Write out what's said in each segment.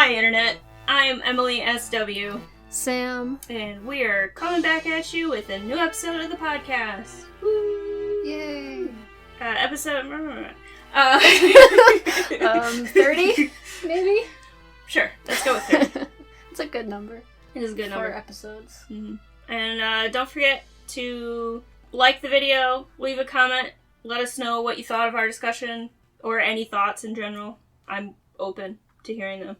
Hi, Internet. I'm Emily S.W. Sam. And we're coming back at you with a new episode of the podcast. Woo! Yay! Episode... 30, maybe? Sure, let's go with 30. It's a good number. It is a good number. 4 episodes. Mm-hmm. And don't forget to like the video, leave a comment, let us know what you thought of our discussion, or any thoughts in general. I'm open to hearing them.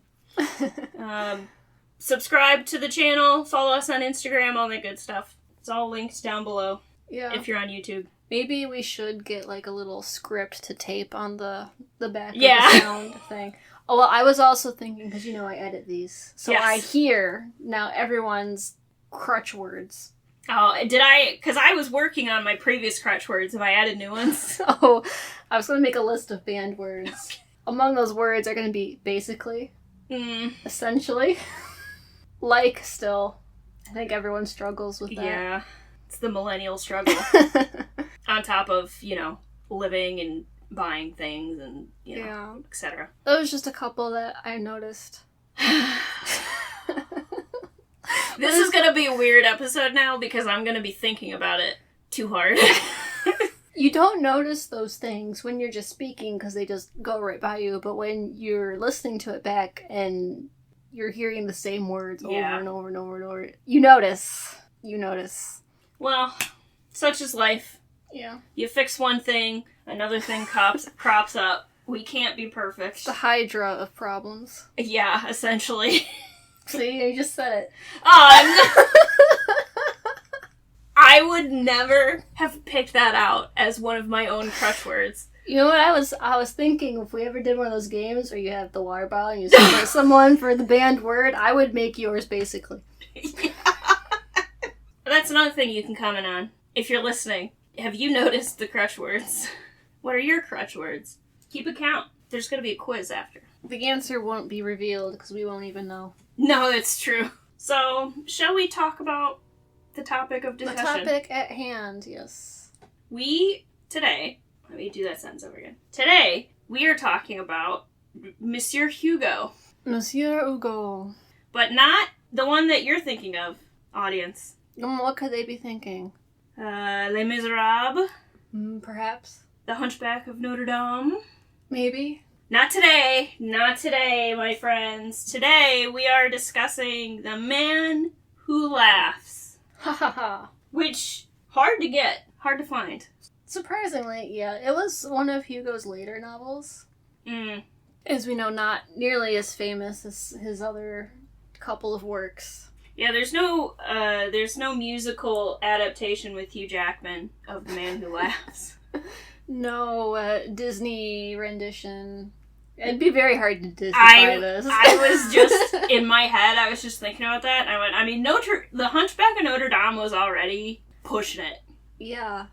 Subscribe to the channel, follow us on Instagram, all that good stuff. It's all linked down below. Yeah. If you're on YouTube. Maybe we should get like a little script to tape on the back of Yeah. the sound thing. Oh, well, I was also thinking, because I edit these, so Yes. I hear now everyone's crutch words. Oh, did I? Because I was working on my previous crutch words. Have I added new ones? So I was going to make a list of banned words. Among those words are going to be basically, essentially, like still. I think everyone struggles with that. Yeah. It's the millennial struggle. On top of, living and buying things and, etc. That was just a couple that I noticed. This is going to be a weird episode now because I'm going to be thinking about it too hard. You don't notice those things when you're just speaking because they just go right by you, but when you're listening to it back and you're hearing the same words over and over and over and over, you notice. Well, such is life. Yeah. You fix one thing, another thing crops up. We can't be perfect. The hydra of problems. Yeah, essentially. See, you just said it. I would never have picked that out as one of my own crush words. You know what I was thinking, if we ever did one of those games where you have the water bottle and you support someone for the banned word, I would make yours basically. Yeah. That's another thing you can comment on. If you're listening, have you noticed the crutch words? What are your crutch words? Keep a count. There's going to be a quiz after. The answer won't be revealed because we won't even know. No, that's true. So, shall we talk about the topic of discussion? The topic at hand, yes. Today, let me do that sentence over again. Today, we are talking about Monsieur Hugo. Monsieur Hugo. But not the one that you're thinking of, audience. What could they be thinking? Les Miserables. Perhaps. The Hunchback of Notre Dame. Maybe. Not today, my friends. Today, we are discussing The Man Who Laughs. Ha ha ha. Which, hard to get, hard to find. Surprisingly, yeah. It was one of Hugo's later novels. As we know, not nearly as famous as his other couple of works. Yeah, there's no musical adaptation with Hugh Jackman of The Man Who Laughs. No Disney rendition. It'd be very hard to Disney this. I was just, in my head, I was just thinking about that. And I mean, the Hunchback of Notre Dame was already pushing it. Yeah.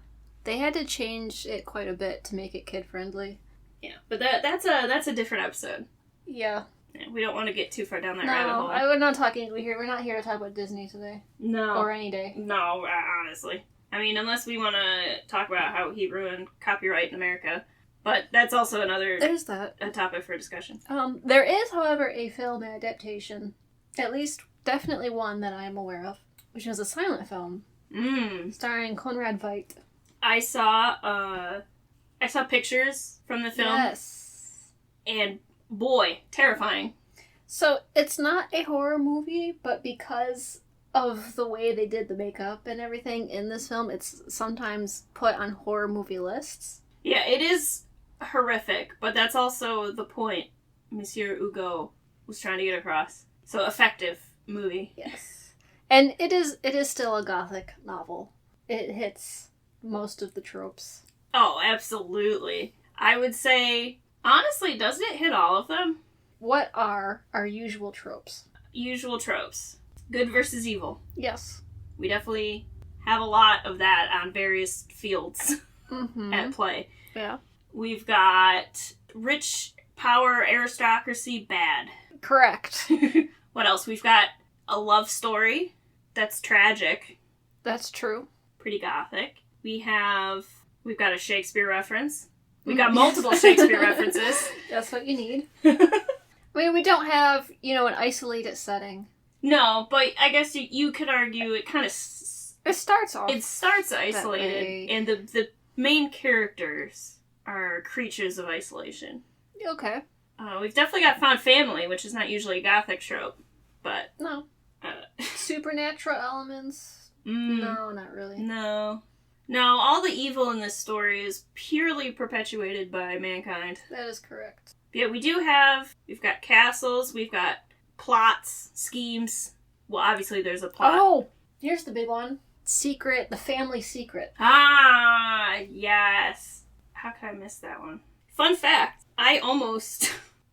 They had to change it quite a bit to make it kid-friendly. Yeah, but that's a different episode. Yeah. We don't want to get too far down that rabbit hole. We're not here to talk about Disney today. No. Or any day. No, honestly. I mean, unless we want to talk about how he ruined copyright in America. But that's also There's that. A topic for discussion. There is, however, a film adaptation. At least, definitely one that I am aware of. Which is a silent film. Starring Conrad Veidt. I saw pictures from the film. Yes. And boy, terrifying. So, it's not a horror movie, but because of the way they did the makeup and everything in this film, it's sometimes put on horror movie lists. Yeah, it is horrific, but that's also the point Monsieur Hugo was trying to get across. So, effective movie. Yes. And it is still a gothic novel. It hits most of the tropes. Oh, absolutely. I would say, honestly, doesn't it hit all of them? What are our usual tropes? Usual tropes. Good versus evil. Yes. We definitely have a lot of that on various fields at play. Yeah. We've got rich power aristocracy bad. Correct. What else? We've got a love story that's tragic. That's true. Pretty gothic. We've got a Shakespeare reference. We've got multiple Shakespeare references. That's what you need. I mean, we don't have, an isolated setting. No, but I guess you could argue it kind of... It starts off. It starts isolated, and the main characters are creatures of isolation. Okay. We've definitely got found family, which is not usually a gothic trope, but... No. Supernatural elements? No, not really. No, all the evil in this story is purely perpetuated by mankind. That is correct. Yeah, we've got castles, we've got plots, schemes. Well, obviously there's a plot. Oh, here's the big one. The family secret. Ah, yes. How could I miss that one? Fun fact,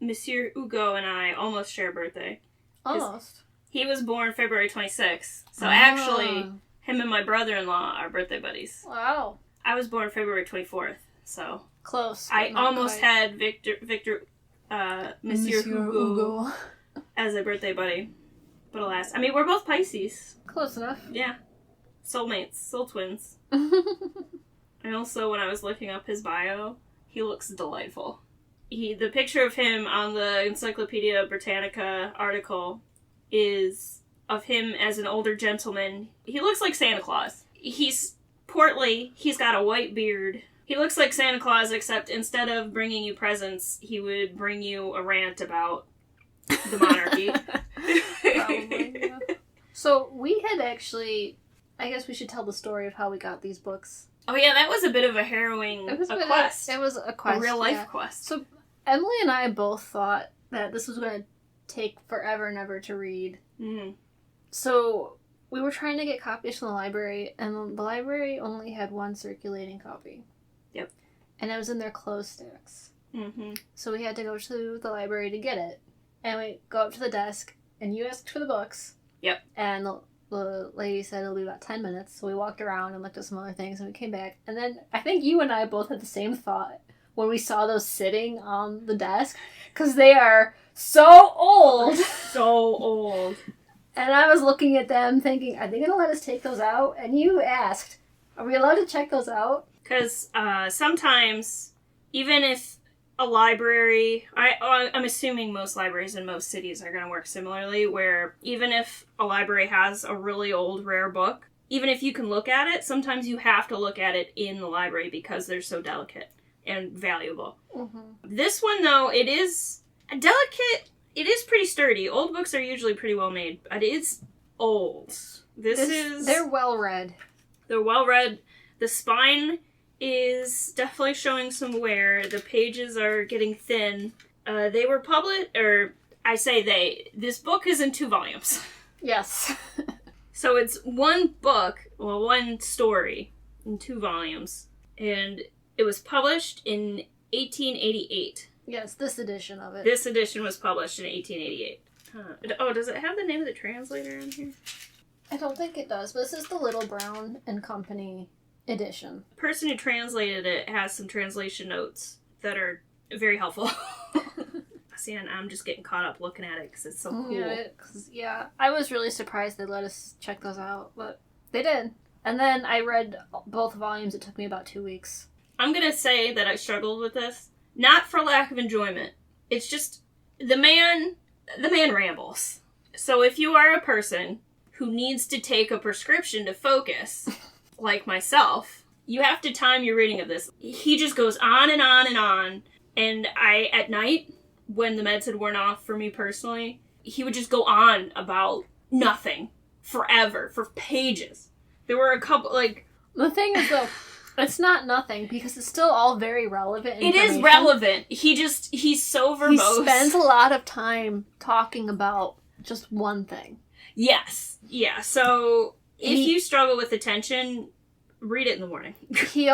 Monsieur Hugo and I almost share a birthday. Almost. He was born February 26th. So actually, him and my brother-in-law are birthday buddies. Wow. I was born February 24th, so... Close. I almost had Monsieur Hugo as a birthday buddy. But alas. I mean, we're both Pisces. Close enough. Yeah. Soulmates. Soul twins. And also, when I was looking up his bio, he looks delightful. The picture of him on the Encyclopedia Britannica article is of him as an older gentleman. He looks like Santa Claus. He's portly. He's got a white beard. He looks like Santa Claus, except instead of bringing you presents, he would bring you a rant about the monarchy. Probably, yeah. So we had actually... I guess we should tell the story of how we got these books. Oh yeah, that was a bit of a harrowing quest. It was a quest. A real-life quest. So Emily and I both thought that this was going to take forever and ever to read. Mm. So we were trying to get copies from the library, and the library only had one circulating copy. Yep. And it was in their closed stacks. Mm-hmm. So we had to go to the library to get it. And we go up to the desk, and you asked for the books. Yep. And the lady said it'll be about 10 minutes. So we walked around and looked at some other things, and we came back. And then I think you and I both had the same thought when we saw those sitting on the desk. Because they are so old. So old. And I was looking at them thinking, are they going to let us take those out? And you asked, are we allowed to check those out? Because sometimes, even if a library... I'm assuming most libraries in most cities are going to work similarly, where even if a library has a really old, rare book, even if you can look at it, sometimes you have to look at it in the library because they're so delicate and valuable. Mm-hmm. This one, though, it is delicate. It is pretty sturdy. Old books are usually pretty well made, but it's old. They're well read. They're well read. The spine is definitely showing some wear. The pages are getting thin. They were published, this book is in 2 volumes. Yes. So it's one story in 2 volumes. And it was published in 1888. Yes, this edition of it. This edition was published in 1888. Does it have the name of the translator in here? I don't think it does, but this is the Little Brown and Company edition. The person who translated it has some translation notes that are very helpful. See, and I'm just getting caught up looking at it because it's so cool. Yeah, I was really surprised they let us check those out, but they did. And then I read both volumes. It took me about 2 weeks. I'm going to say that I struggled with this. Not for lack of enjoyment. It's just, the man rambles. So if you are a person who needs to take a prescription to focus, like myself, you have to time your reading of this. He just goes on and on and on. And at night, when the meds had worn off for me personally, he would just go on about nothing. Forever. For pages. There were a couple, The thing is, though... It's not nothing, because it's still all very relevant information. It is relevant. He's so verbose. He spends a lot of time talking about just one thing. Yes. Yeah, so if you struggle with attention, read it in the morning. He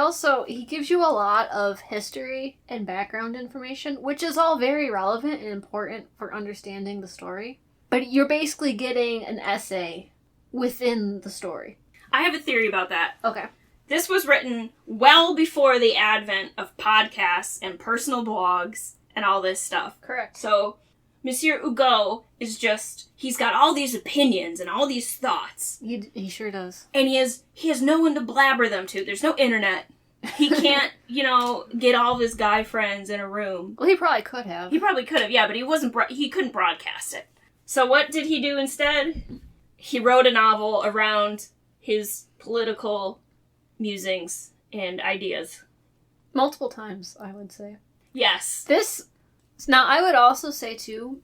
gives you a lot of history and background information, which is all very relevant and important for understanding the story. But you're basically getting an essay within the story. I have a theory about that. Okay. This was written well before the advent of podcasts and personal blogs and all this stuff. Correct. So, Monsieur Hugo is he's got all these opinions and all these thoughts. He sure does. And he has no one to blabber them to. There's no internet. He can't, get all of his guy friends in a room. Well, he probably could have. He probably could have, yeah, but he couldn't broadcast it. So what did he do instead? He wrote a novel around his political musings and ideas. Multiple times, I would say. Yes. Now, I would also say, too,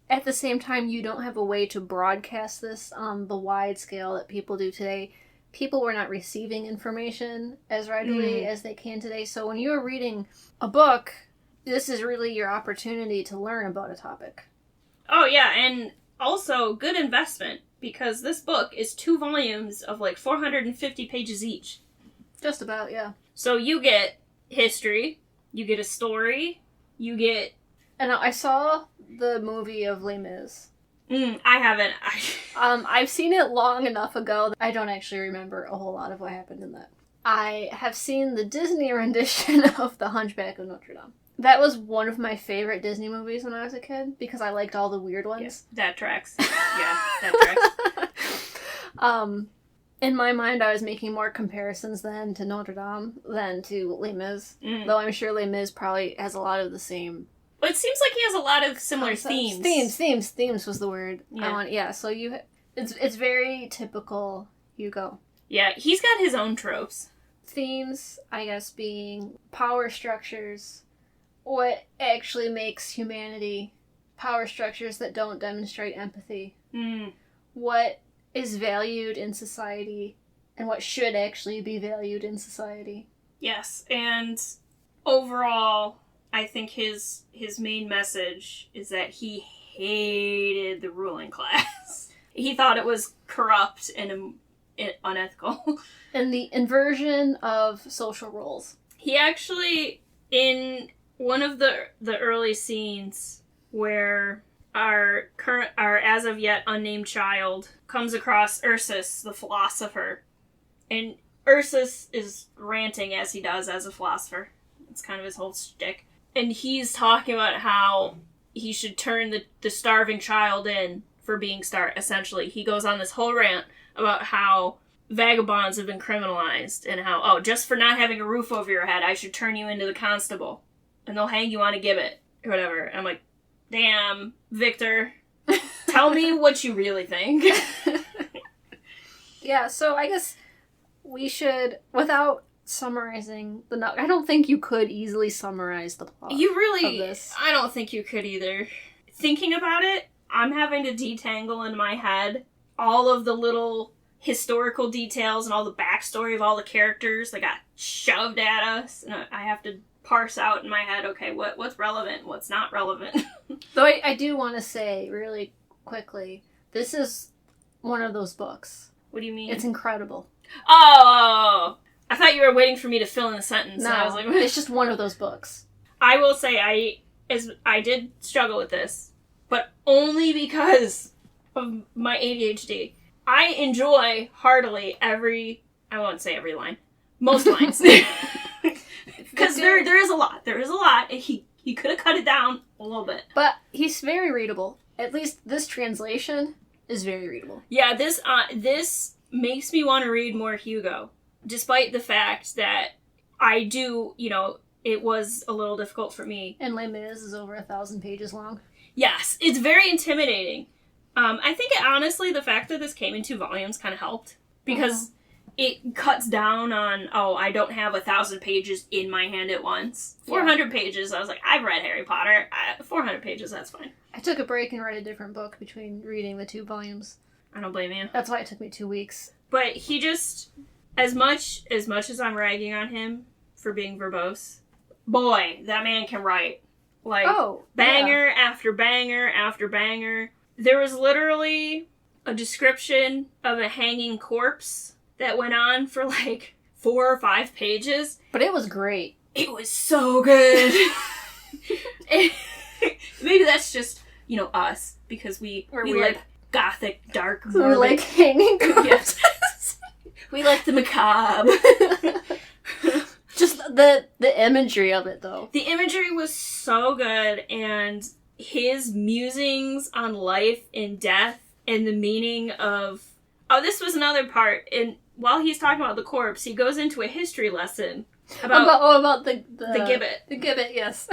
at the same time, you don't have a way to broadcast this on the wide scale that people do today. People were not receiving information as readily as they can today. So when you're reading a book, this is really your opportunity to learn about a topic. Oh, yeah, and also good investment, because this book is 2 volumes of 450 pages each. Just about, yeah. So you get history, you get a story, you get... And I saw the movie of Les Mis. I haven't. I've seen it long enough ago that I don't actually remember a whole lot of what happened in that. I have seen the Disney rendition of The Hunchback of Notre Dame. That was one of my favorite Disney movies when I was a kid, because I liked all the weird ones. Yeah, that tracks. Yeah, that tracks. In my mind, I was making more comparisons then to Notre Dame than to Les Mis. Though I'm sure Les Mis probably has a lot of the same... Well, it seems like he has a lot of similar themes. Themes was the word I want. Yeah, so it's very typical Hugo. Yeah, he's got his own tropes. Themes, I guess, being power structures, what actually makes humanity, power structures that don't demonstrate empathy, what is valued in society, and what should actually be valued in society. Yes, and overall, I think his main message is that he hated the ruling class. He thought it was corrupt and unethical. And the inversion of social roles. He actually, in one of the early scenes where our as of yet unnamed child comes across Ursus, the philosopher, and Ursus is ranting as he does as a philosopher. It's kind of his whole shtick. And he's talking about how he should turn the starving child in for being starved, essentially. He goes on this whole rant about how vagabonds have been criminalized and how, just for not having a roof over your head, I should turn you into the constable and they'll hang you on a gibbet or whatever. And I'm like, damn, Victor, tell me what you really think. Yeah, so I guess we should, without summarizing the novel, I don't think you could easily summarize the plot of this. I don't think you could either. Thinking about it, I'm having to detangle in my head all of the little historical details and all the backstory of all the characters that got shoved at us, and I have to parse out in my head, okay, what's relevant, what's not relevant. Though I do want to say, really quickly, this is one of those books. What do you mean? It's incredible. Oh! I thought you were waiting for me to fill in the sentence. No, and I was like, it's just one of those books. I will say I did struggle with this, but only because of my ADHD. I enjoy heartily I won't say every line, most lines. Because there is a lot. There is a lot. He could have cut it down a little bit. But he's very readable. At least this translation is very readable. Yeah, this makes me want to read more Hugo. Despite the fact that I do, it was a little difficult for me. And Les Mis is over 1,000 pages long. Yes, it's very intimidating. I think, honestly, the fact that this came in 2 volumes kind of helped. Because it cuts down on, I don't have 1,000 pages in my hand at once. 400 pages, I was like, I've read Harry Potter. 400 pages, that's fine. I took a break and read a different book between reading the 2 volumes. I don't blame you. That's why it took me 2 weeks. But he just... As much as I'm ragging on him for being verbose, boy, that man can write. Banger after banger after banger. There was literally a description of a hanging corpse that went on for 4 or 5 pages. But it was great. It was so good. Maybe that's just, us, because we like gothic, dark, morbid. We like hanging corpses. We like the macabre. Just the imagery of it, though. The imagery was so good, and his musings on life and death and the meaning of... Oh, this was another part. And while he's talking about the corpse, he goes into a history lesson About the gibbet. The gibbet, yes.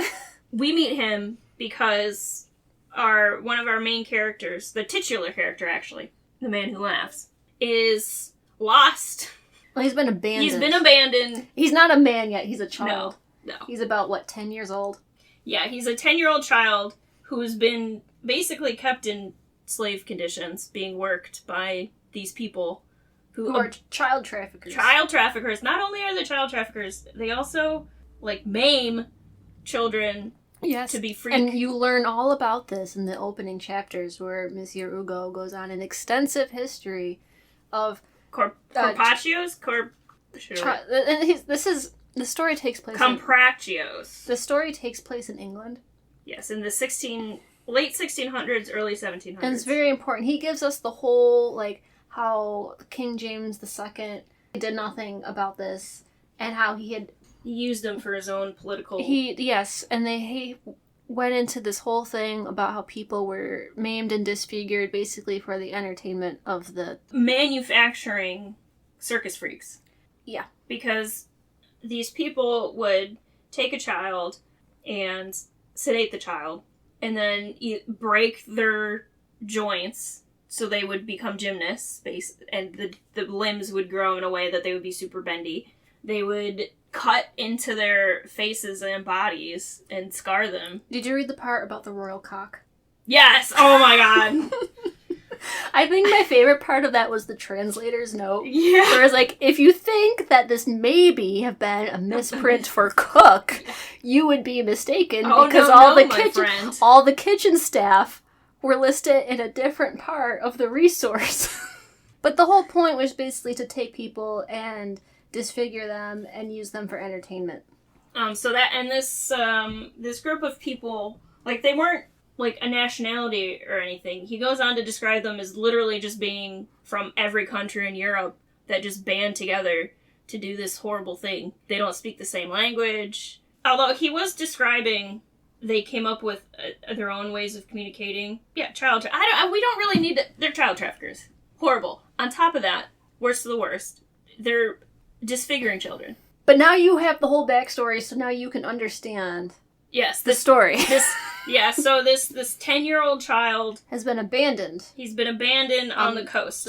We meet him because one of our main characters, the titular character actually, the man who laughs, is lost. Well, he's been abandoned. He's not a man yet. He's a child. No. He's about, 10 years old? Yeah, he's a 10-year-old child who's been basically kept in slave conditions, being worked by these people who are child traffickers. Child traffickers. Not only are they child traffickers, they also, maim children to be free. And you learn all about this in the opening chapters where Monsieur Hugo goes on an extensive history of Corpaccios? The story takes place Compraccios. The story takes place in England. Yes, in the late 1600s, early 1700s. And it's very important. He gives us the whole, how King James II did nothing about this, and how he used them for his own political... And he went into this whole thing about how people were maimed and disfigured basically for the entertainment of the... manufacturing circus freaks. Yeah. Because these people would take a child and sedate the child, and then break their joints so they would become gymnasts, and the limbs would grow in a way that they would be super bendy. They would cut into their faces and bodies and scar them. Did you read the part about the royal cock? Yes! Oh my god! I think my favorite part of that was the translator's note. Yeah. Where it's if you think that this maybe have been a misprint for cook, you would be mistaken because all the kitchen staff were listed in a different part of the resource. But the whole point was basically to take people and disfigure them and use them for entertainment. This group of people, they weren't a nationality or anything. He goes on to describe them as literally just being from every country in Europe that just band together to do this horrible thing. They don't speak the same language. Although he was describing they came up with their own ways of communicating. Yeah, we don't really need to... They're child traffickers. Horrible. On top of that, worst of the worst, they're disfiguring children. But now you have the whole backstory, so now you can understand... Yes. The story. So this 10-year-old child... has been abandoned. He's been abandoned on the coast.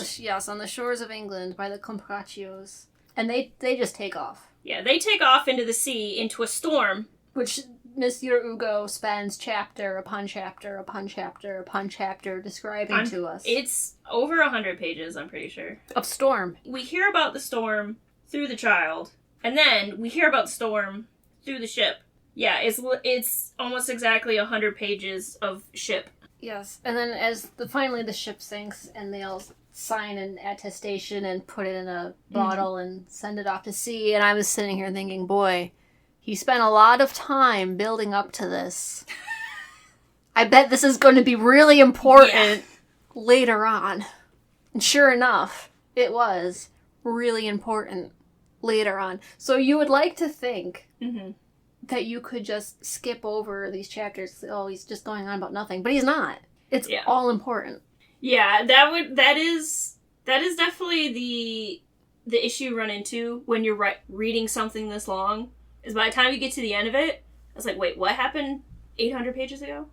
On the shores of England by the Compraccios. And they just take off. Yeah, they take off into the sea, into a storm. Which Monsieur Hugo spends chapter upon chapter upon chapter upon chapter describing to us. It's over 100 pages, I'm pretty sure. Of storm. We hear about the storm through the child, and then we hear about the storm through the ship. Yeah, it's almost exactly 100 pages of ship. Yes, and then as finally the ship sinks, and they all sign an attestation and put it in a bottle and send it off to sea, and I was sitting here thinking, boy, he spent a lot of time building up to this. I bet this is going to be really important later on. And sure enough, it was really important later on. So you would like to think... Mm-hmm. that you could just skip over these chapters. Oh, he's just going on about nothing. But he's not. It's all important. Yeah, that is definitely the issue you run into when you're reading something this long, is by the time you get to the end of it, I was like, wait, what happened 800 pages ago?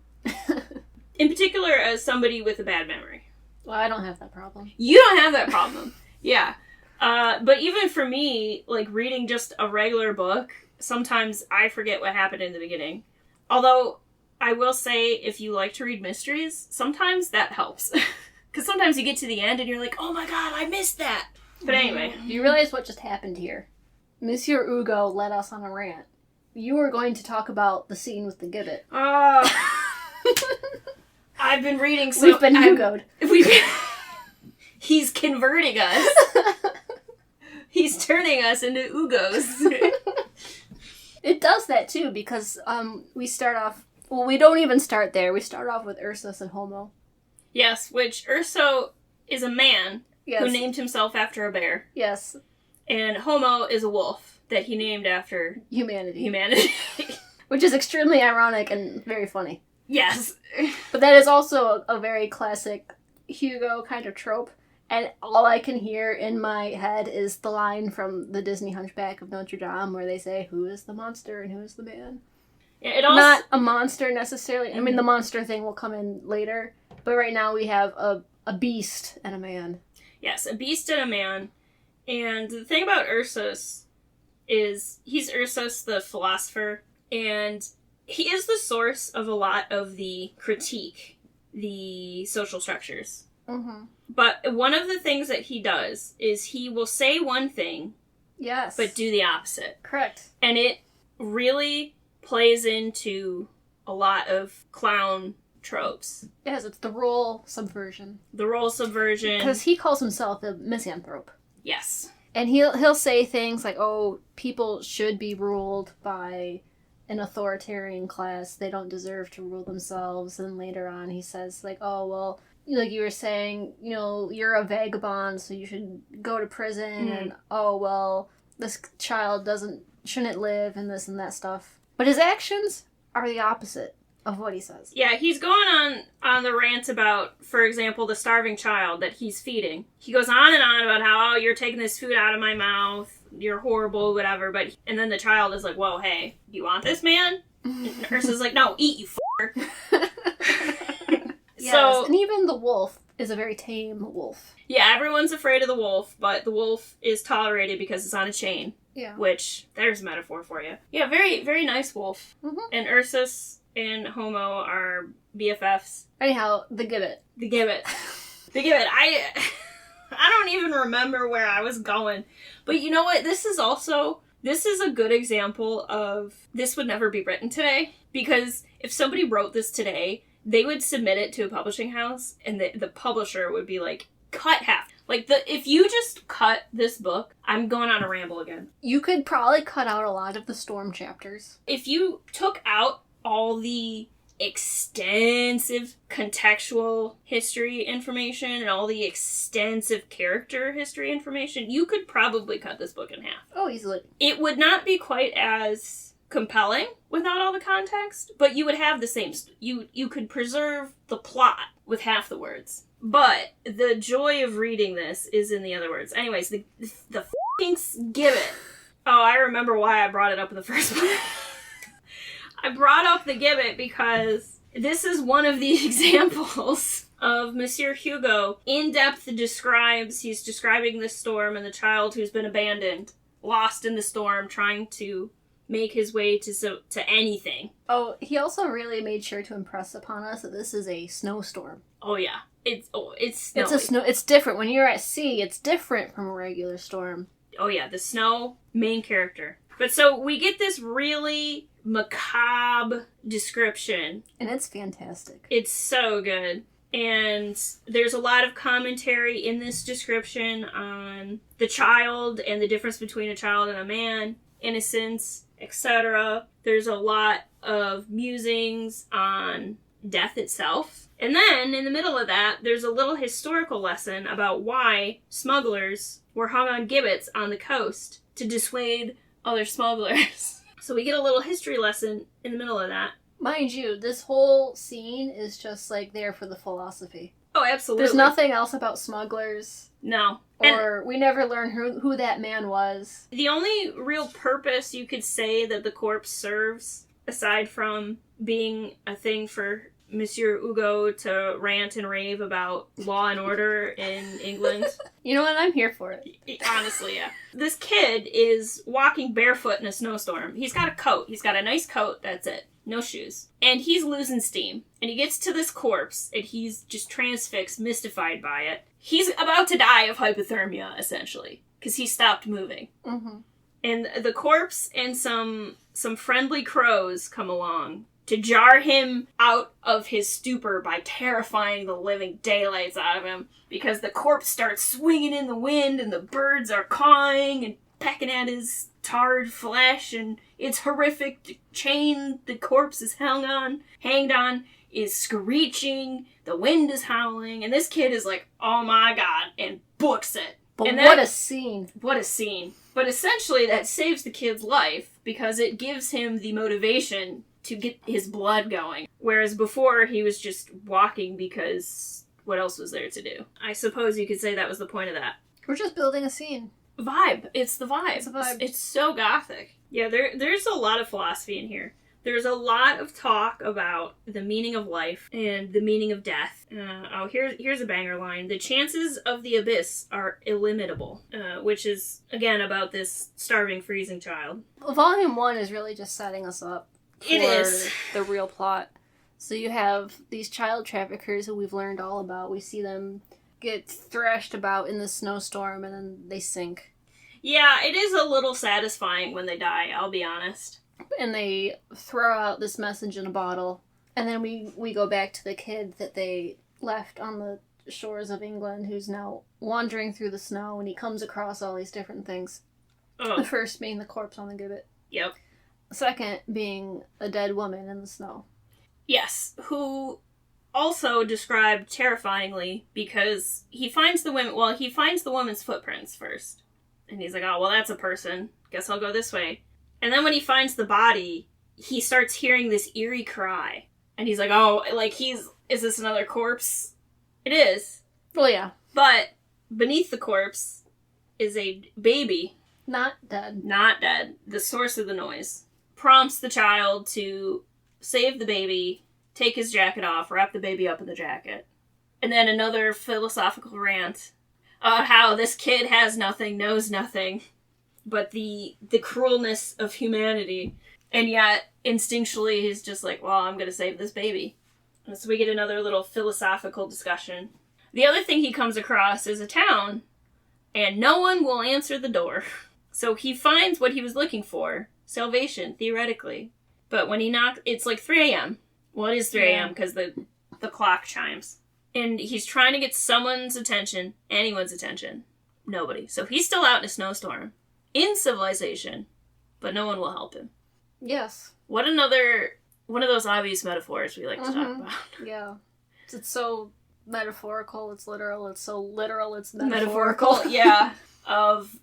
In particular, as somebody with a bad memory. Well, I don't have that problem. You don't have that problem. Yeah. But even for me, reading just a regular book, sometimes I forget what happened in the beginning. Although, I will say, if you like to read mysteries, sometimes that helps. Because sometimes you get to the end and you're like, oh my god, I missed that! But anyway. You realize what just happened here? Monsieur Hugo led us on a rant. You were going to talk about the scene with the gibbet. I've been reading We've been Hugo'd. He's converting us. He's turning us into Hugos. It does that too, because we start off... Well, we don't even start there. We start off with Ursus and Homo. Yes, which Urso is a man who named himself after a bear. Yes. And Homo is a wolf that he named after... Humanity. Which is extremely ironic and very funny. Yes. But that is also a very classic Hugo kind of trope. And all I can hear in my head is the line from the Disney Hunchback of Notre Dame where they say, who is the monster and who is the man? Yeah, it also... Not a monster necessarily. I mean, the monster thing will come in later. But right now we have a beast and a man. Yes, a beast and a man. And the thing about Ursus is he's Ursus the philosopher, and he is the source of a lot of the critique, the social structures. Mm-hmm. But one of the things that he does is he will say one thing, yes, but do the opposite. Correct. And it really plays into a lot of clown tropes. Yes, it's the role subversion. The role subversion. Because he calls himself a misanthrope. Yes. And he'll say things like, oh, people should be ruled by an authoritarian class. They don't deserve to rule themselves. And later on he says, like, oh, well, like you were saying, you know, you're a vagabond, so you should go to prison. Mm. And, oh, well, this child shouldn't live, and this and that stuff. But his actions are the opposite of what he says. Yeah, he's going on the rant about, for example, the starving child that he's feeding. He goes on and on about how, oh, you're taking this food out of my mouth, you're horrible, whatever. And then the child is like, whoa, hey, you want this, man? And Ursa's like, no, eat, you f***er. Yes, so, and even the wolf is a very tame wolf. Yeah, everyone's afraid of the wolf, but the wolf is tolerated because it's on a chain. Yeah. Which, there's a metaphor for you. Yeah, very, very nice wolf. Mm-hmm. And Ursus and Homo are BFFs. Anyhow, the gibbet. The gibbet. The gibbet. I don't even remember where I was going. But you know what? This is a good example of this would never be written today. Because if somebody wrote this today, they would submit it to a publishing house, and the publisher would be like, cut half. Like, if you just cut this book, I'm going on a ramble again. You could probably cut out a lot of the Storm chapters. If you took out all the extensive contextual history information and all the extensive character history information, you could probably cut this book in half. Oh, easily. It would not be quite as compelling without all the context, but you would have the same... You could preserve the plot with half the words. But the joy of reading this is in the other words. Anyways, the f***ing gibbet. Oh, I remember why I brought it up in the first place. I brought up the gibbet because this is one of the examples of Monsieur Hugo in-depth he's describing this storm and the child who's been abandoned, lost in the storm, trying to make his way to anything. Oh, he also really made sure to impress upon us that this is a snowstorm. Oh, yeah. It's snowy. It's different. When you're at sea, it's different from a regular storm. Oh, yeah. The snow, main character. But so we get this really macabre description. And it's fantastic. It's so good. And there's a lot of commentary in this description on the child and the difference between a child and a man, innocence, etc. There's a lot of musings on death itself. And then, in the middle of that, there's a little historical lesson about why smugglers were hung on gibbets on the coast to dissuade other smugglers. So we get a little history lesson in the middle of that. Mind you, this whole scene is just, like, there for the philosophy. Oh, absolutely. There's nothing else about smugglers. No. Or we never learn who that man was. The only real purpose you could say that the corpse serves, aside from being a thing for Monsieur Hugo to rant and rave about law and order in England. You know what? I'm here for it. Honestly, yeah. This kid is walking barefoot in a snowstorm. He's got a coat. He's got a nice coat. That's it. No shoes. And he's losing steam. And he gets to this corpse, and he's just transfixed, mystified by it. He's about to die of hypothermia, essentially, because he stopped moving. Mm-hmm. And the corpse and some friendly crows come along to jar him out of his stupor by terrifying the living daylights out of him, because the corpse starts swinging in the wind and the birds are cawing and pecking at his tarred flesh, and it's horrific. The chain the corpse is hanged on is screeching, the wind is howling, and this kid is like, oh my god, and books it. But and what a scene. What a scene. But essentially that saves the kid's life because it gives him the motivation to get his blood going. Whereas before he was just walking because what else was there to do? I suppose you could say that was the point of that. We're just building a scene. Vibe. It's the vibe. It's a vibe. It's so gothic. Yeah, there's a lot of philosophy in here. There's a lot of talk about the meaning of life and the meaning of death. Here's a banger line. The chances of the abyss are illimitable, which is, again, about this starving, freezing child. Well, Volume 1 is really just setting us up for the real plot. So you have these child traffickers who we've learned all about. We see them get thrashed about in the snowstorm, and then they sink. Yeah, it is a little satisfying when they die, I'll be honest. And they throw out this message in a bottle. And then we go back to the kid that they left on the shores of England, who's now wandering through the snow, and he comes across all these different things. Oh. The first being the corpse on the gibbet. Yep. The second being a dead woman in the snow. Yes, who also described terrifyingly because he finds the woman's footprints first. And he's like, oh, well, that's a person. Guess I'll go this way. And then when he finds the body, he starts hearing this eerie cry. And he's like, oh, like is this another corpse? It is. Well, yeah. But beneath the corpse is a baby. Not dead. Not dead. The source of the noise. Prompts the child to save the baby, take his jacket off, wrap the baby up in the jacket. And then another philosophical rant about how this kid has nothing, knows nothing, but the cruelness of humanity. And yet, instinctually, he's just like, well, I'm going to save this baby. And so we get another little philosophical discussion. The other thing he comes across is a town, and no one will answer the door. So he finds what he was looking for, salvation, theoretically. But when he knocks, it's like 3 a.m. Well, it is 3 a.m. because the clock chimes. And he's trying to get someone's attention, anyone's attention. Nobody. So he's still out in a snowstorm, in civilization, but no one will help him. Yes. What another one of those obvious metaphors we like to talk about. Yeah. It's so metaphorical, it's literal. It's so literal, it's metaphorical. Yeah. Of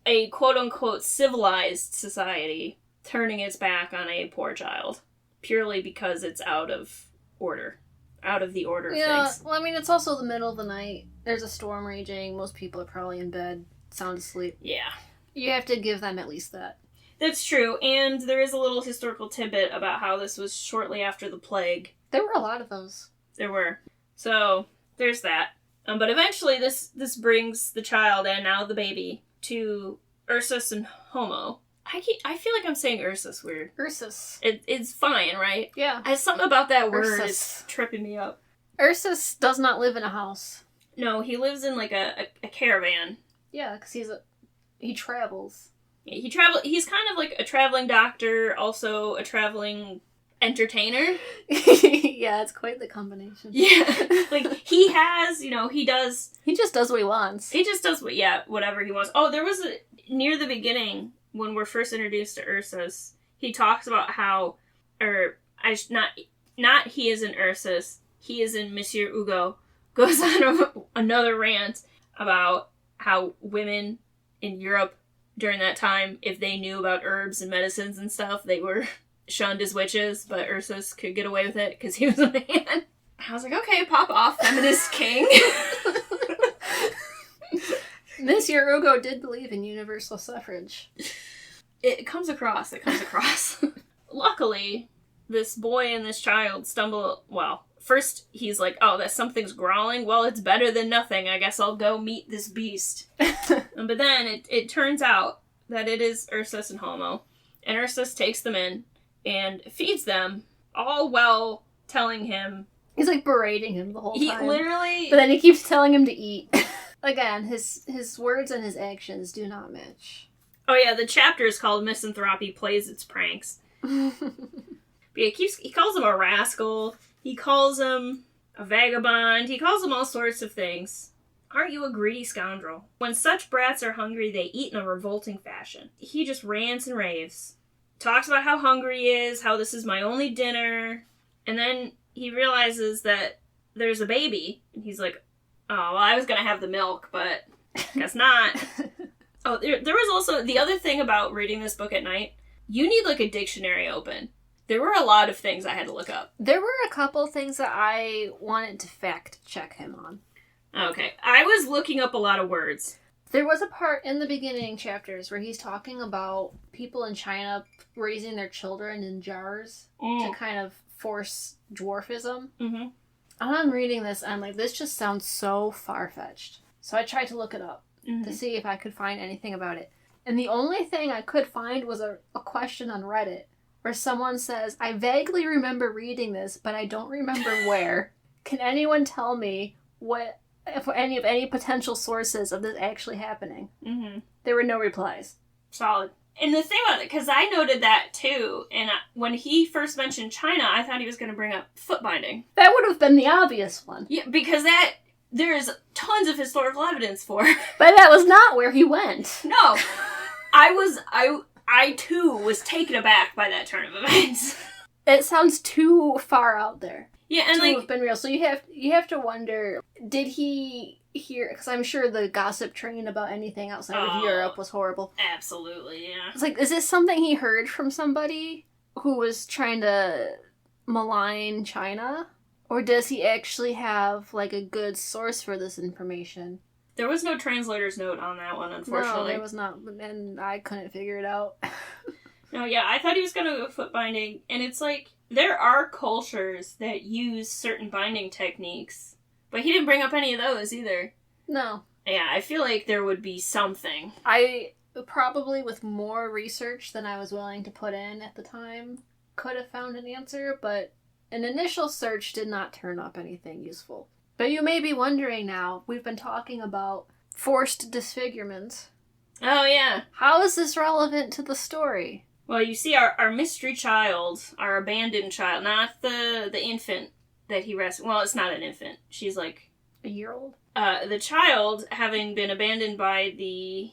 a quote-unquote civilized society turning its back on a poor child. Purely because it's out of order. Out of the order of things. Yeah, well, I mean, it's also the middle of the night. There's a storm raging. Most people are probably in bed, sound asleep. Yeah. You have to give them at least that. That's true, and there is a little historical tidbit about how this was shortly after the plague. There were a lot of those. There were. So, there's that. But eventually, this brings the child, and now the baby, to Ursus and Homo. I feel like I'm saying Ursus weird. Ursus. It's fine, right? Yeah. Something about that word Ursus is tripping me up. Ursus does not live in a house. No, he lives in like a caravan. Yeah, because he travels. He's kind of like a traveling doctor, also a traveling entertainer. Yeah, it's quite the combination. Yeah. Like, he has, he does... He just does what he wants. He just does whatever he wants. Oh, there was near the beginning, when we're first introduced to Ursus, he talks about how, not he is in Ursus, he is in Monsieur Hugo, goes on another rant about how women in Europe during that time, if they knew about herbs and medicines and stuff, they were shunned as witches, but Ursus could get away with it because he was a man. I was like, okay, pop off, feminist king. Monsieur Hugo did believe in universal suffrage. It comes across. Luckily, this boy and this child first he's like, oh, that something's growling. Well, it's better than nothing. I guess I'll go meet this beast. But then it turns out that it is Ursus and Homo. And Ursus takes them in and feeds them, all while telling him... He's like berating him the whole time. He literally... But then he keeps telling him to eat. Again, his words and his actions do not match. Oh yeah, the chapter is called Misanthropy Plays Its Pranks. But yeah, he calls him a rascal. He calls him a vagabond. He calls him all sorts of things. Aren't you a greedy scoundrel? When such brats are hungry, they eat in a revolting fashion. He just rants and raves. Talks about how hungry he is, how this is my only dinner. And then he realizes that there's a baby. And he's like, oh, well, I was going to have the milk, but guess not. Oh, there was also... The other thing about reading this book at night, you need, like, a dictionary open. There were a lot of things I had to look up. There were a couple things that I wanted to fact check him on. Okay. I was looking up a lot of words. There was a part in the beginning chapters where he's talking about people in China raising their children in jars to kind of force dwarfism. Mm-hmm. And I'm reading this and I'm like, this just sounds so far-fetched. So I tried to look it up to see if I could find anything about it. And the only thing I could find was a question on Reddit where someone says, I vaguely remember reading this, but I don't remember where. Can anyone tell me what, if any potential sources of this actually happening? Mm-hmm. There were no replies. Solid. And the thing about it, because I noted that too, and when he first mentioned China, I thought he was going to bring up foot binding. That would have been the obvious one. Yeah, because there is tons of historical evidence for. But that was not where he went. No. I too was taken aback by that turn of events. It sounds too far out there. Yeah, and to have been real. So you have to wonder, did he hear? Because I'm sure the gossip train about anything outside of Europe was horrible. Absolutely, yeah. It's like, is this something he heard from somebody who was trying to malign China, or does he actually have like a good source for this information? There was no translator's note on that one, unfortunately. No, there was not, and I couldn't figure it out. No, yeah, I thought he was going to go foot binding, and it's like, there are cultures that use certain binding techniques, but he didn't bring up any of those either. No. Yeah, I feel like there would be something. I probably, with more research than I was willing to put in at the time, could have found an answer, but an initial search did not turn up anything useful. But you may be wondering now, we've been talking about forced disfigurement. Oh, yeah. How is this relevant to the story? Well, you see, our mystery child, our abandoned child, not the infant that he rescued. Well, it's not an infant. She's like... a year old? The child, having been abandoned by the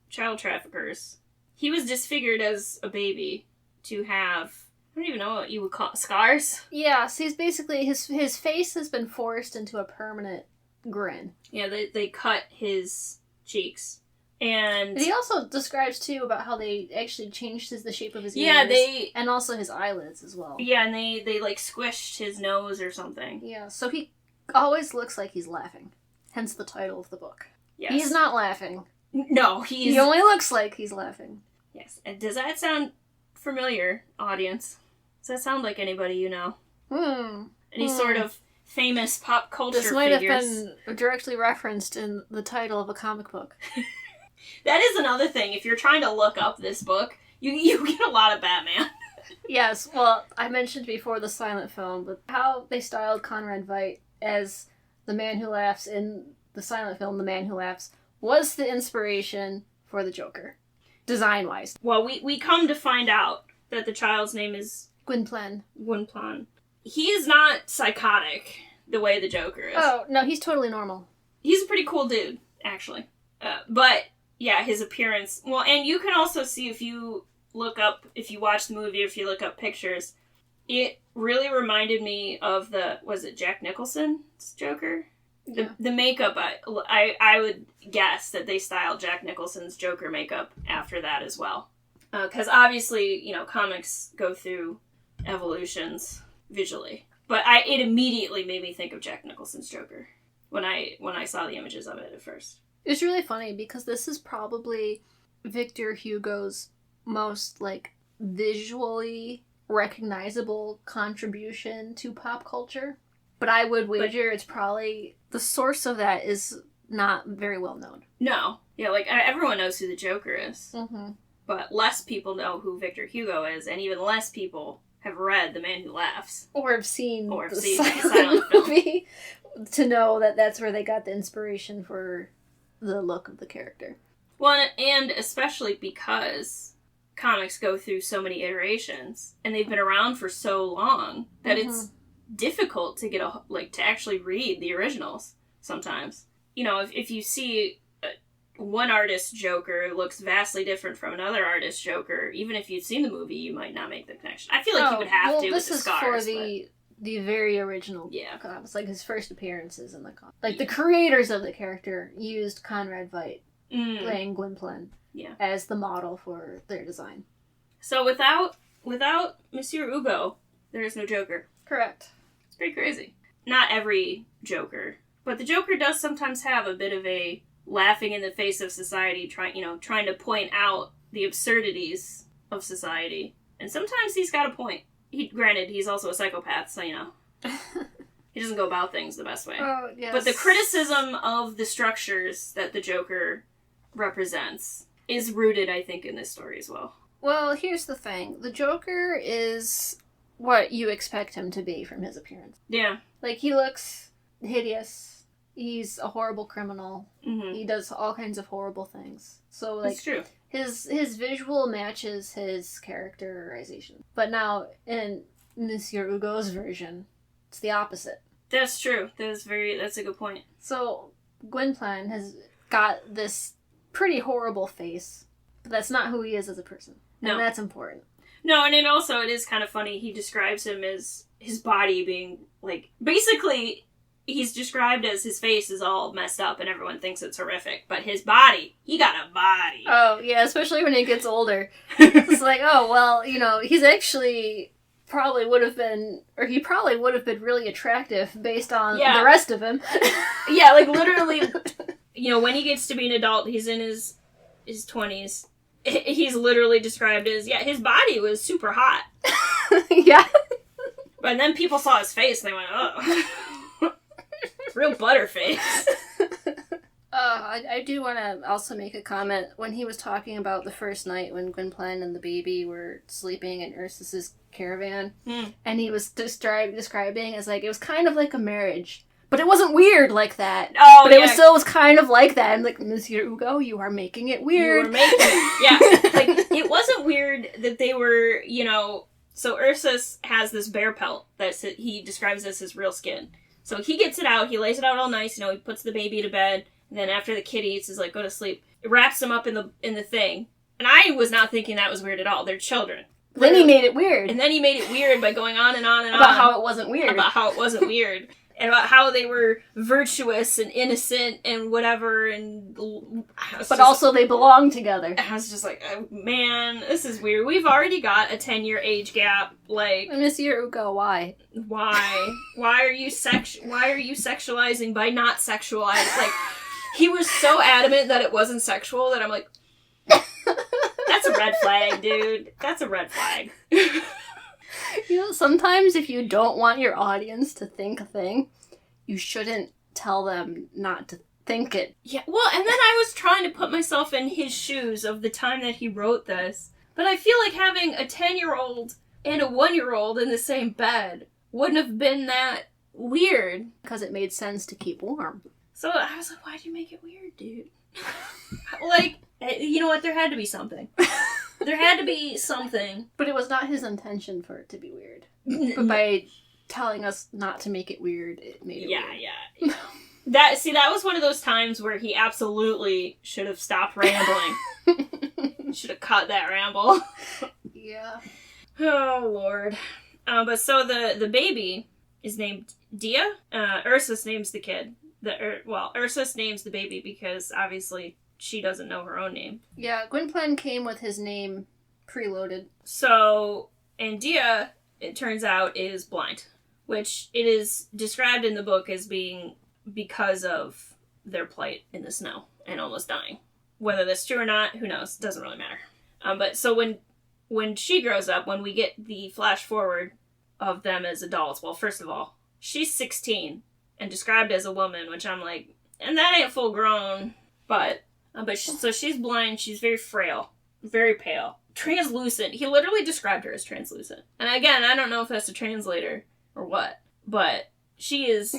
child traffickers, he was disfigured as a baby to have... I don't even know what you would call it. Scars? Yeah, so he's basically... His face has been forced into a permanent grin. Yeah, they cut his cheeks. And he also describes, too, about how they actually changed the shape of his ears. And also his eyelids as well. Yeah, and they like, squished his nose or something. Yeah, so he always looks like he's laughing. Hence the title of the book. Yes. He's not laughing. No, He only looks like he's laughing. Yes. And does that sound familiar, audience? Does that sound like anybody you know? Any sort of famous pop culture This might figures? have been directly referenced in the title of a comic book. That is another thing. If you're trying to look up this book, you get a lot of Batman. Yes, well, I mentioned before the silent film, but how they styled Conrad Veidt as the man who laughs in the silent film, The Man Who Laughs, was the inspiration for the Joker, design-wise. Well, we come to find out that the child's name is... Gwynplaine. He is not psychotic the way the Joker is. Oh, no, he's totally normal. He's a pretty cool dude, actually. But, yeah, his appearance... Well, and you can also see if you watch the movie, if you look up pictures, it really reminded me of was it Jack Nicholson's Joker? Yeah. The makeup, I would guess that they styled Jack Nicholson's Joker makeup after that as well. Because obviously, comics go through evolutions visually. But it immediately made me think of Jack Nicholson's Joker when I saw the images of it at first. It was really funny because this is probably Victor Hugo's most, visually recognizable contribution to pop culture. But I would wager it's probably... the source of that is not very well known. No. Yeah, everyone knows who the Joker is. Mm-hmm. But less people know who Victor Hugo is, and even less people have read The Man Who Laughs. Or have seen the silent movie to know that that's where they got the inspiration for the look of the character. Well, and especially because comics go through so many iterations, and they've been around for so long that it's difficult to get to actually read the originals sometimes. If you see one artist's Joker looks vastly different from another artist's Joker, even if you'd seen the movie, you might not make the connection. I feel like you would have to with the scars. This is for the very original comics, his first appearances in the comics. The creators of the character used Conrad Veidt playing Gwynplaine as the model for their design. So without without Monsieur Hugo, there is no Joker. Correct. It's pretty crazy. Not every Joker, but the Joker does sometimes have a bit of a laughing in the face of society, trying to point out the absurdities of society. And sometimes he's got a point. Granted, he's also a psychopath, so he doesn't go about things the best way. Oh, yes. But the criticism of the structures that the Joker represents is rooted, I think, in this story as well. Well, here's the thing. The Joker is what you expect him to be from his appearance. Yeah. Like, he looks hideous. He's a horrible criminal. Mm-hmm. He does all kinds of horrible things. So, like, it's true. His visual matches his characterization. But now, in Monsieur Hugo's version, it's the opposite. That's true. That's a good point. So, Gwynplaine has got this pretty horrible face, but that's not who he is as a person. No. And that's important. No, and it is kind of funny. He describes him as his body being, like, basically, he's described as his face is all messed up and everyone thinks it's horrific. But his body, he got a body. Oh, yeah, especially when he gets older. It's like, oh, well, he's actually probably would have been really attractive based on the rest of him. Yeah, like, literally, when he gets to be an adult, he's in his 20s. He's literally described as, his body was super hot. Yeah. And then people saw his face and they went, oh. Real butterface. I do want to also make a comment. When he was talking about the first night when Gwynplaine and the baby were sleeping in Ursus's caravan, and he was describing as, like, it was kind of like a marriage. But it wasn't weird like that. Oh, but it was kind of like that. I'm like, Monsieur Hugo, you are making it weird. You were making it. Yeah. Like, it wasn't weird that they were, So Ursus has this bear pelt that he describes as his real skin. So he gets it out, he lays it out all nice, he puts the baby to bed, and then after the kid eats, he's like, go to sleep. It wraps him up in the thing. And I was not thinking that was weird at all. They're children. Then he made it weird. And then he made it weird by going on and on and about on. how it wasn't weird. About how it wasn't weird. And about how they were virtuous and innocent and whatever, but also they belong together. I was just like, oh, man, this is weird. We've already got a 10-year age gap. Like, Monsieur Hugo, why? Why? Why are you sexualizing by not sexualizing? Like, he was so adamant that it wasn't sexual that I'm like, that's a red flag, dude. That's a red flag. Sometimes if you don't want your audience to think a thing, you shouldn't tell them not to think it. Yeah, well, and then I was trying to put myself in his shoes of the time that he wrote this. But I feel like having a 10-year-old and a 1-year-old in the same bed wouldn't have been that weird. Because it made sense to keep warm. So I was like, why'd you make it weird, dude? Like, you know what? There had to be something. There had to be something. But it was not his intention for it to be weird. But by telling us not to make it weird, it made it weird. Yeah. That was one of those times where he absolutely should have stopped rambling. Should have cut that ramble. Yeah. Oh, Lord. But so the baby is named Dia. Ursus names the kid. Ursus names the baby because obviously she doesn't know her own name. Yeah, Gwynplaine came with his name preloaded. So, and Dia, it turns out, is blind. Which it is described in the book as being because of their plight in the snow and almost dying. Whether that's true or not, who knows? Doesn't really matter. But so when she grows up, when we get the flash forward of them as adults, well, first of all, she's 16 and described as a woman, which I'm like, and that ain't full grown, so she's blind, she's very frail, very pale, translucent. He literally described her as translucent. And again, I don't know if that's a translator or what, but she's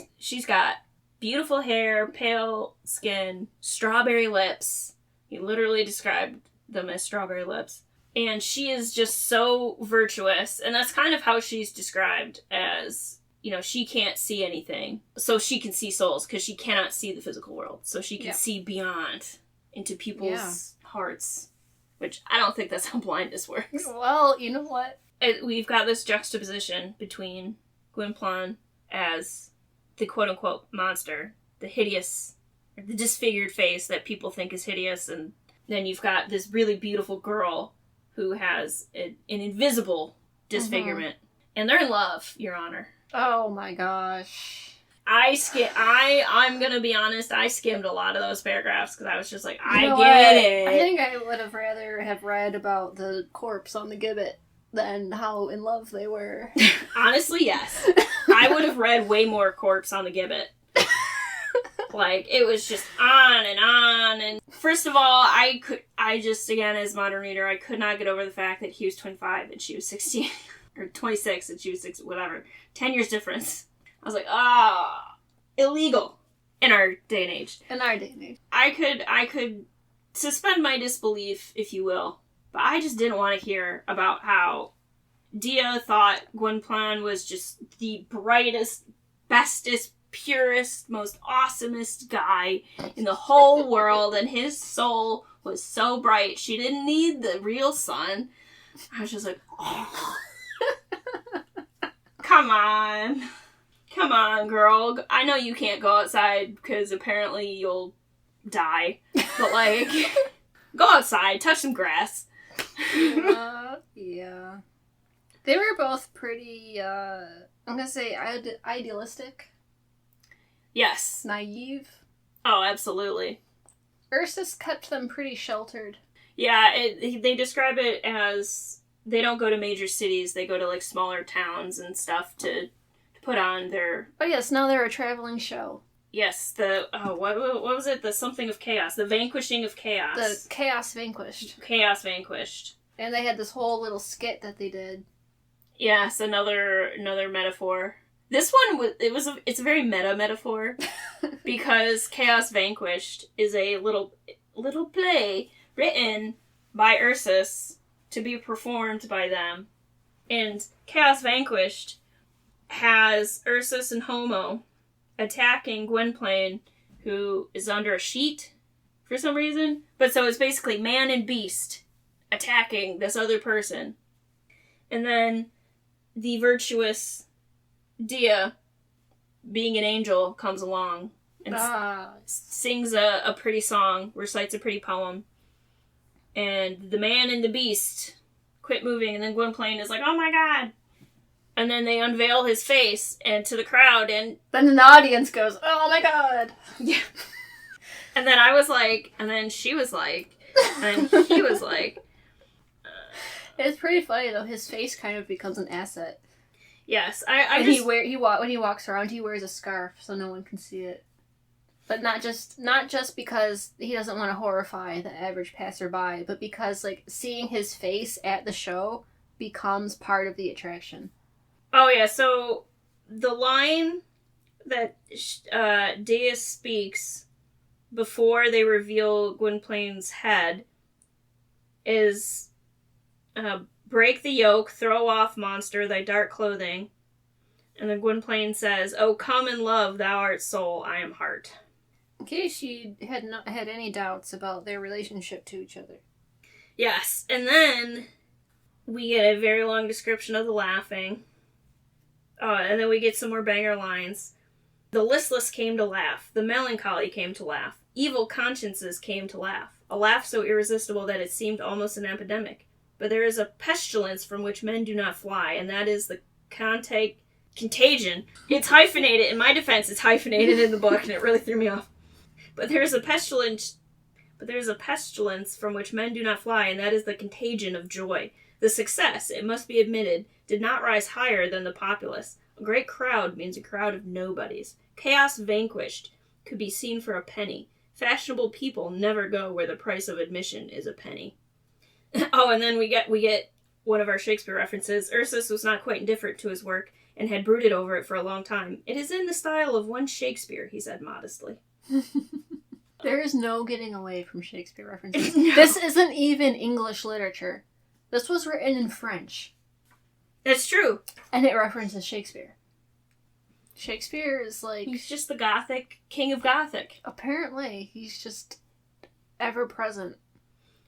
got beautiful hair, pale skin, strawberry lips. He literally described them as strawberry lips. And she is just so virtuous, and that's kind of how she's described as, she can't see anything. So she can see souls, because she cannot see the physical world. So she can see beyond into people's hearts, which I don't think that's how blindness works. Well, you know what? We've got this juxtaposition between Gwynplaine as the quote-unquote monster, the hideous, or the disfigured face that people think is hideous, and then you've got this really beautiful girl who has an invisible disfigurement. And they're in love, Your Honor. Oh my gosh. I'm gonna be honest, I skimmed a lot of those paragraphs because I was just like, I get it. I think I would have rather have read about the corpse on the gibbet than how in love they were. Honestly, yes. I would have read way more corpse on the gibbet. Like, it was just on, and first of all, I just, again, as a modern reader, I could not get over the fact that he was 25 and she was 16, or 26 and she was 6, whatever. 10 years difference. I was like, illegal in our day and age. In our day and age. I could suspend my disbelief, if you will, but I just didn't want to hear about how Dia thought Gwynplaine was just the brightest, bestest, purest, most awesomest guy in the whole world, and his soul was so bright she didn't need the real sun. I was just like, oh. Come on, girl. I know you can't go outside because apparently you'll die, but like, go outside, touch some grass. Yeah. They were both pretty, I'm gonna say idealistic. Yes. Naive. Oh, absolutely. Ursus kept them pretty sheltered. Yeah, they describe it as they don't go to major cities, they go to like smaller towns and stuff to put on their... Oh yes, now they're a traveling show. Yes, what was it? The something of chaos. The vanquishing of chaos. The Chaos Vanquished. Chaos Vanquished. And they had this whole little skit that they did. Yes, another metaphor. This one it's a very meta metaphor because Chaos Vanquished is a little play written by Ursus to be performed by them. And Chaos Vanquished has Ursus and Homo attacking Gwynplaine, who is under a sheet for some reason. But so it's basically man and beast attacking this other person. And then the virtuous Dia, being an angel, comes along and sings a pretty song, recites a pretty poem. And the man and the beast quit moving, and then Gwynplaine is like, oh my god! And then they unveil his face and to the crowd, and then the audience goes, oh my god! Yeah. And then I was like, and then she was like, and he was like... It's pretty funny, though. His face kind of becomes an asset. Yes, when he walks around, he wears a scarf so no one can see it. But not just because he doesn't want to horrify the average passerby, but because like seeing his face at the show becomes part of the attraction. Oh yeah, so the line that Dia speaks before they reveal Gwynplaine's head is break the yoke, throw off, monster, thy dark clothing. And then Gwynplaine says, oh, come and love, thou art soul, I am heart. In case you had not had any doubts about their relationship to each other. Yes, and then we get a very long description of the laughing. And then we get some more banger lines. The listless came to laugh. The melancholy came to laugh. Evil consciences came to laugh. A laugh so irresistible that it seemed almost an epidemic. But there is a pestilence from which men do not fly, and that is the contagion. It's hyphenated. In my defense, it's hyphenated in the book, and it really threw me off. But there is a pestilence from which men do not fly, and that is the contagion of joy. The success, it must be admitted, did not rise higher than the populace. A great crowd means a crowd of nobodies. Chaos vanquished could be seen for a penny. Fashionable people never go where the price of admission is a penny. Oh, and then we get one of our Shakespeare references. Ursus was not quite indifferent to his work, and had brooded over it for a long time. It is in the style of one Shakespeare, he said modestly. There is no getting away from Shakespeare references. No. This isn't even English literature. This was written in French. It's true. And it references Shakespeare. Shakespeare is like... He's just the Gothic, king of Gothic. Apparently. He's just ever present.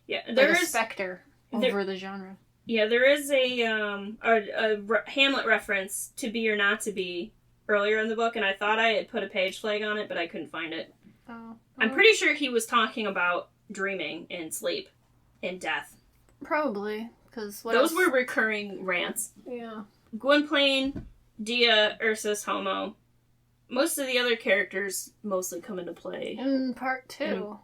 Yeah, there is a specter over the genre. Yeah, there is a Hamlet reference, to be or not to be, earlier in the book, and I thought I had put a page flag on it, but I couldn't find it. Oh. I'm pretty sure he was talking about dreaming and sleep and death. Probably, because those were recurring rants. Yeah. Gwynplaine, Dia, Ursus, Homo. Most of the other characters mostly come into play. In part 2.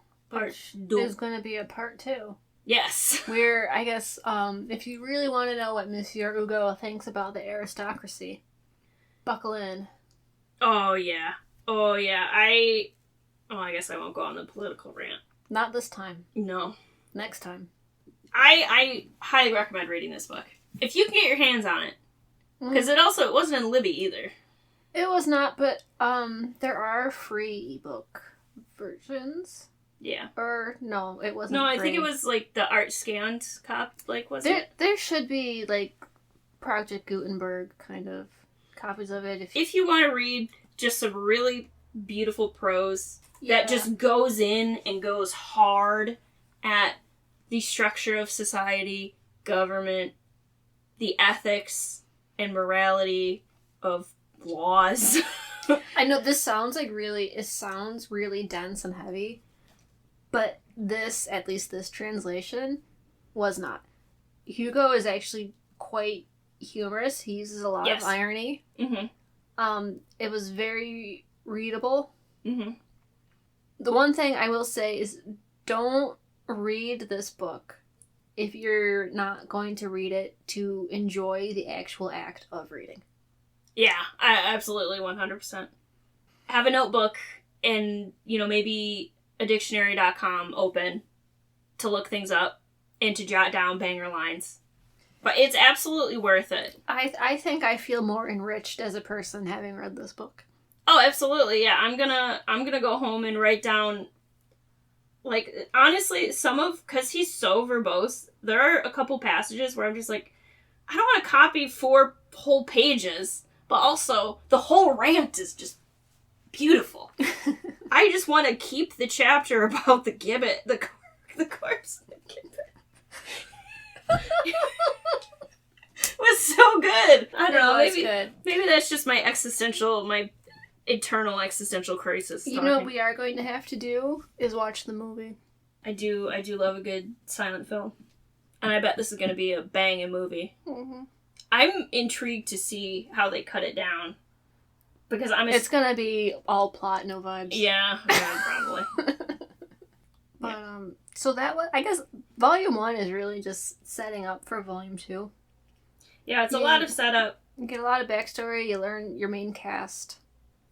There's going to be a part 2. Yes. Where, I guess, if you really want to know what Monsieur Hugo thinks about the aristocracy, buckle in. Oh, yeah. I guess I won't go on the political rant. Not this time. No. Next time. I highly recommend reading this book. If you can get your hands on it. Because it wasn't in Libby either. It was not, but there are free ebook versions. Yeah. Or, no, it wasn't No, I free. think it was, like, the art scanned was it? There should be, like, Project Gutenberg kind of copies of it. If you want to read just some really beautiful prose that just goes in and goes hard at the structure of society, government, the ethics and morality of laws. I know this sounds really dense and heavy, but at least this translation, was not. Hugo is actually quite humorous. He uses a lot of irony. Mm-hmm. It was very readable. Mm-hmm. The one thing I will say is don't read this book if you're not going to read it to enjoy the actual act of reading. Yeah, absolutely, 100%. Have a notebook and, maybe a dictionary.com open to look things up and to jot down banger lines. But it's absolutely worth it. I think I feel more enriched as a person having read this book. Oh, absolutely, yeah. I'm gonna go home and write down, like, honestly, because he's so verbose, there are a couple passages where I'm just like, I don't want to copy 4 whole pages, but also the whole rant is just beautiful. I just want to keep the chapter about the gibbet, the corpse of the gibbet. It was so good. I don't know. Maybe that's just my eternal existential crisis. You know what we are going to have to do is watch the movie. I do love a good silent film. And I bet this is going to be a banging movie. Mm-hmm. I'm intrigued to see how they cut it down. Because it's going to be all plot, no vibes. Yeah, probably. But, so that was, I guess, Volume 1 is really just setting up for Volume 2. Yeah, it's a lot of setup. You get a lot of backstory, you learn your main cast.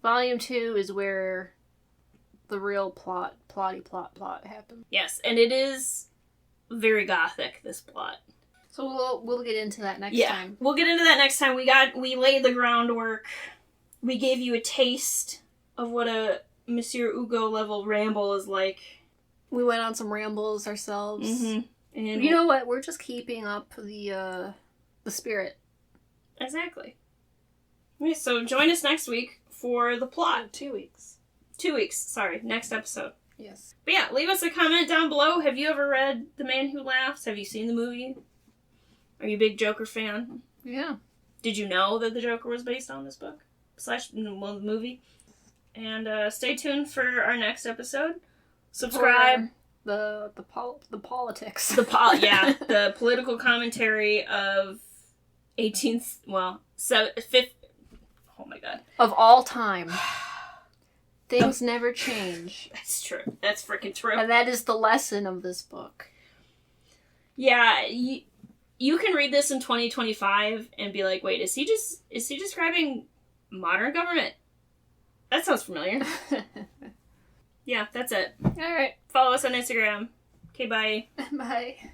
Volume 2 is where the real plot happens. Yes, and it is very gothic, this plot. So we'll get into that next time. Yeah, we'll get into that next time. We laid the groundwork. We gave you a taste of what a Monsieur Hugo level ramble is like. We went on some rambles ourselves. Mm-hmm. And you know what? We're just keeping up the spirit. Exactly. Okay, so join us next week for the plot. 2 weeks. 2 weeks, sorry. Next episode. Yes. But yeah, leave us a comment down below. Have you ever read The Man Who Laughs? Have you seen the movie? Are you a big Joker fan? Yeah. Did you know that the Joker was based on this book? The movie? And stay tuned for our next episode. Subscribe. The politics. The political commentary of 5th, oh my god. Of all time. Things never change. That's true. That's freaking true. And that is the lesson of this book. Yeah, you can read this in 2025 and be like, wait, is he describing modern government? That sounds familiar. Yeah, that's it. Alright. Follow us on Instagram. Okay, bye. Bye.